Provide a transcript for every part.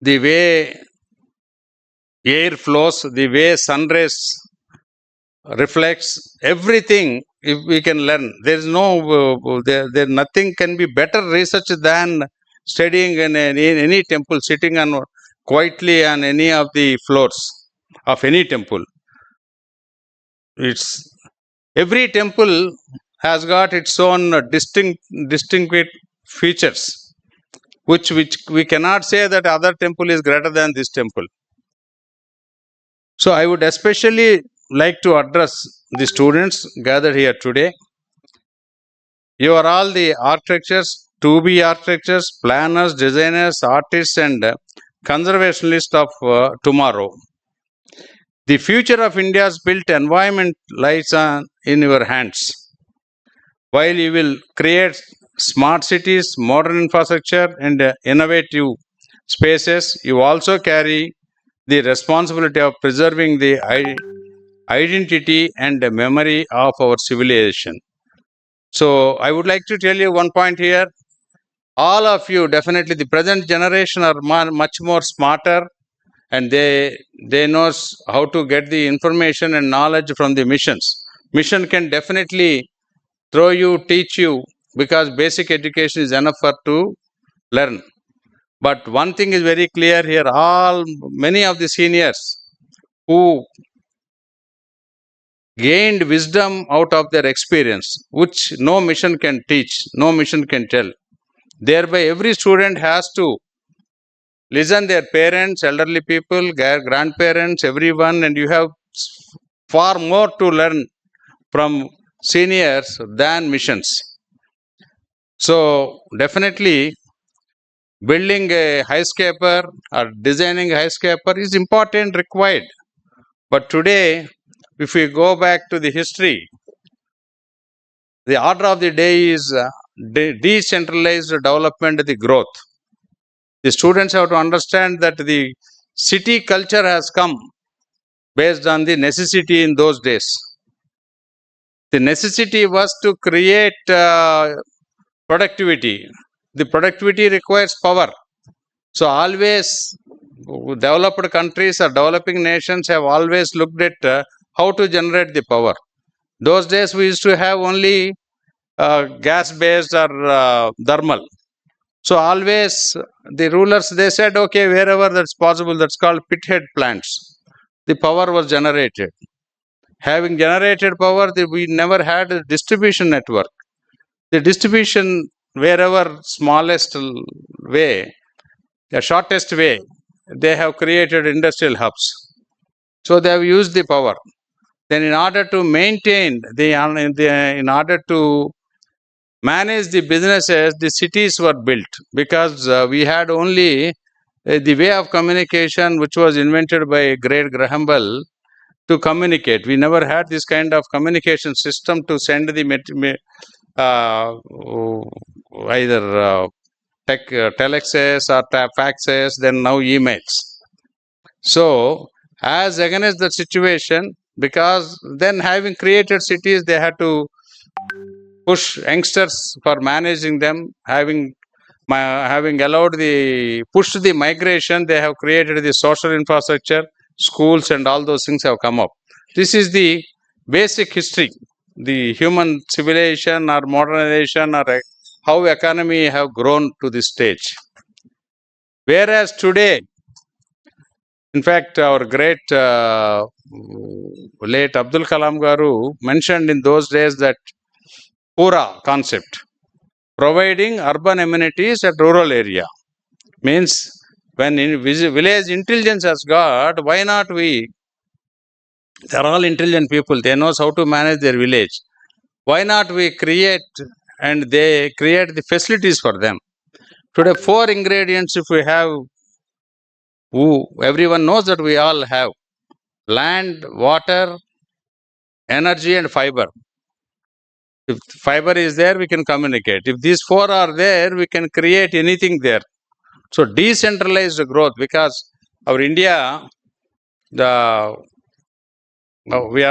the way air flows, the way sun rays reflects, everything if we can learn. There is no, there nothing can be better research than studying in any temple, sitting on quietly on any of the floors of any temple. It's every temple has got its own distinct features, which we cannot say that other temple is greater than this temple. So I would especially like to address the students gathered here today. You are all the architects, to be architects, planners, designers, artists, and conservationists of tomorrow. The future of India's built environment lies in your hands. While you will create smart cities, modern infrastructure, and innovative spaces, you also carry the responsibility of preserving the identity and memory of our civilization. So I would like to tell you one point here. All of you, definitely the present generation are much more smarter, and they knows how to get the information and knowledge from the missions. Mission can definitely throw you, teach you, because basic education is enough to learn. But one thing is very clear here, many of the seniors who gained wisdom out of their experience, which no mission can teach, no mission can tell. Thereby, every student has to listen their parents, elderly people, grandparents, everyone, and you have far more to learn from seniors than missions. So, definitely, building a skyscraper or designing a skyscraper is important, required. But today, if we go back to the history, the order of the day is decentralized development, the growth. The students have to understand that the city culture has come based on the necessity in those days. The necessity was to create productivity. The productivity requires power. So always developed countries or developing nations have always looked at how to generate the power. Those days we used to have only gas-based or thermal. So always the rulers, they said, okay, wherever that's possible, that's called pithead plants. The power was generated. Having generated power, we never had a distribution network. The distribution, wherever smallest way, the shortest way, they have created industrial hubs. So they have used the power. Then in order to maintain, in order to manage the businesses, the cities were built, because we had only the way of communication which was invented by great Graham Bell to communicate. We never had this kind of communication system to send the either telexes or faxes, then now emails. So as against the situation, because then having created cities, they had to push youngsters for managing them, having allowed pushed the migration, they have created the social infrastructure, schools and all those things have come up. This is the basic history, the human civilization or modernization or how economy have grown to this stage. Whereas today, in fact, our great late Abdul Kalam Garu mentioned in those days that Pura concept, providing urban amenities at rural area. Means when village intelligence has got, why not we? They are all intelligent people. They know how to manage their village. Why not we create and they create the facilities for them? Today, 4 ingredients if we have, everyone knows that we all have: land, water, energy and fiber. If fiber is there, we can communicate. If these 4 are there, we can create anything there. So decentralized growth, because our India, we are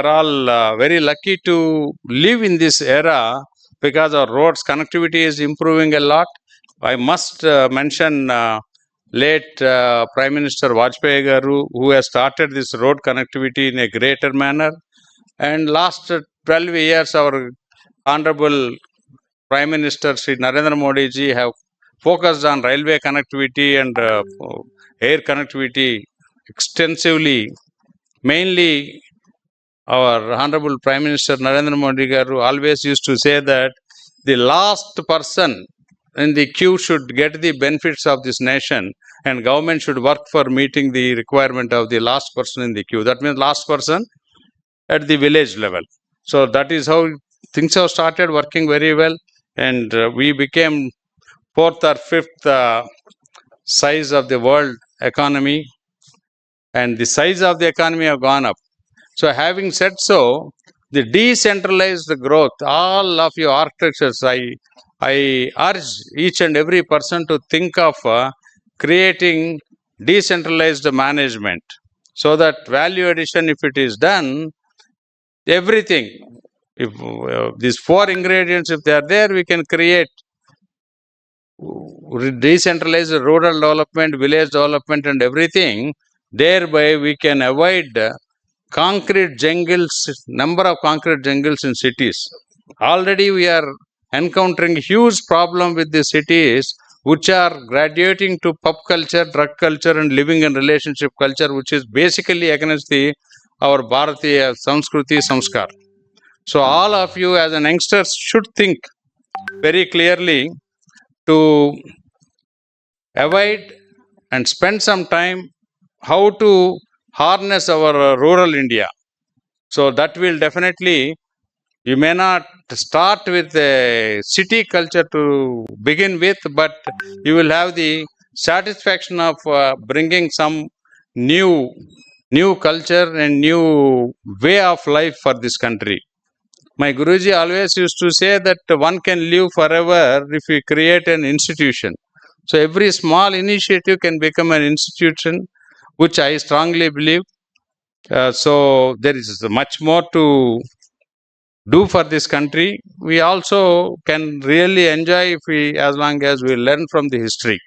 all very lucky to live in this era, because our roads connectivity is improving a lot. I must mention late Prime Minister Vajpayee Garu, who has started this road connectivity in a greater manner. And last 12 years, our Honorable Prime Minister Sri Narendra Modi ji have focused on railway connectivity and air connectivity extensively. Mainly, our Honorable Prime Minister Narendra Modi Garu always used to say that the last person in the queue should get the benefits of this nation, and government should work for meeting the requirement of the last person in the queue. That means last person at the village level. So that is how things have started working very well, and we became fourth or fifth size of the world economy, and the size of the economy have gone up. So having said so, the decentralized growth, all of you architects, I urge each and every person to think of creating decentralized management, so that value addition, if it is done, everything, if these four ingredients, if they are there, we can create decentralized rural development, village development, and everything. Thereby, we can avoid concrete jungles, number of concrete jungles in cities. Already, we are encountering huge problem with the cities which are graduating to pub culture, drug culture, and living in relationship culture, which is basically against the our Bharatiya Samskruti Samskar. So all of you as an youngsters should think very clearly to avoid and spend some time how to harness our rural India. So that will definitely, you may not start with a city culture to begin with, but you will have the satisfaction of bringing some new culture and new way of life for this country. My Guruji always used to say that one can live forever if we create an institution. So every small initiative can become an institution, which I strongly believe. So there is much more to do for this country. We also can really enjoy if we, as long as we learn from the history.